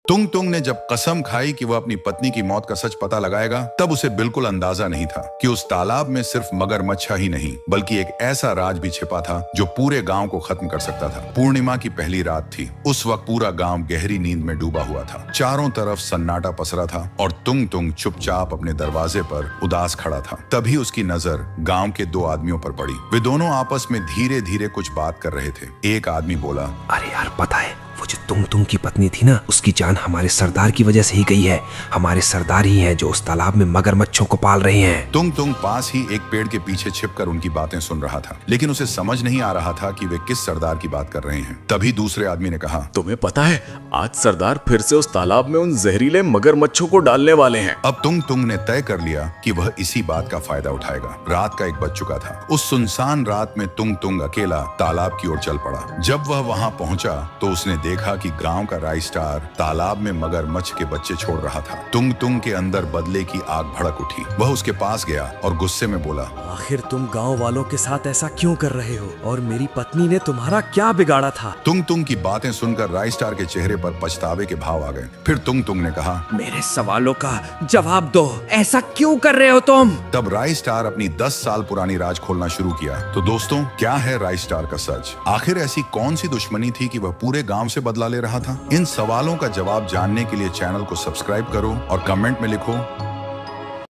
तुंग तुंग ने जब कसम खाई कि वह अपनी पत्नी की मौत का सच पता लगाएगा, तब उसे बिल्कुल अंदाजा नहीं था कि उस तालाब में सिर्फ मगरमच्छ ही नहीं बल्कि एक ऐसा राज भी छिपा था जो पूरे गांव को खत्म कर सकता था। पूर्णिमा की पहली रात थी। उस वक्त पूरा गांव गहरी नींद में डूबा हुआ था। चारों तरफ सन्नाटा पसरा था और तुंग तुंग चुपचाप अपने दरवाजे पर उदास खड़ा था। तभी उसकी नजर गांव के दो आदमियों पर पड़ी। वे दोनों आपस में धीरे धीरे कुछ बात कर रहे थे। एक आदमी बोला, अरे यार, पता है वो जो तुंग तुंग की पत्नी थी ना, उसकी जान हमारे सरदार की वजह से ही गई है। हमारे सरदार ही हैं जो उस तालाब में मगरमच्छों को पाल रहे हैं। तुंग तुंग पास ही एक पेड़ के पीछे छिपकर उनकी बातें सुन रहा था, लेकिन उसे समझ नहीं आ रहा था कि वे किस सरदार की बात कर रहे हैं। तभी दूसरे आदमी ने कहा, तुम्हें पता है आज सरदार फिर से उस तालाब में उन जहरीले मगरमच्छों को डालने वाले हैं। अब तुंग तुंग ने तय कर लिया कि वह इसी बात का फायदा उठाएगा। रात का 1 बज चुका था। उस सुनसान रात में तुंग तुंग अकेला तालाब की ओर चल पड़ा। जब वह वहां पहुंचा तो उसने देखा कि गांव का राई स्टार तालाब में मगरमच्छ के बच्चे छोड़ रहा था। तुंग तुंग के अंदर बदले की आग भड़क उठी। वह उसके पास गया और गुस्से में बोला, आखिर तुम गांव वालों के साथ ऐसा क्यों कर रहे हो और मेरी पत्नी ने तुम्हारा क्या बिगाड़ा था? तुंग तुंग की बातें सुनकर राई स्टार के चेहरे पर पछतावे के भाव आ गए। फिर तुंग तुंग ने कहा, मेरे सवालों का जवाब दो, ऐसा क्यों कर रहे हो तुम? तब राई स्टार अपनी 10 साल पुरानी राज खोलना शुरू किया। तो दोस्तों, क्या है राई स्टार का सच? आखिर ऐसी कौन सी दुश्मनी थी कि वह पूरे गांव से बदला ले रहा था? इन सवालों का जवाब जानने के लिए चैनल को सब्सक्राइब करो और कमेंट में लिखो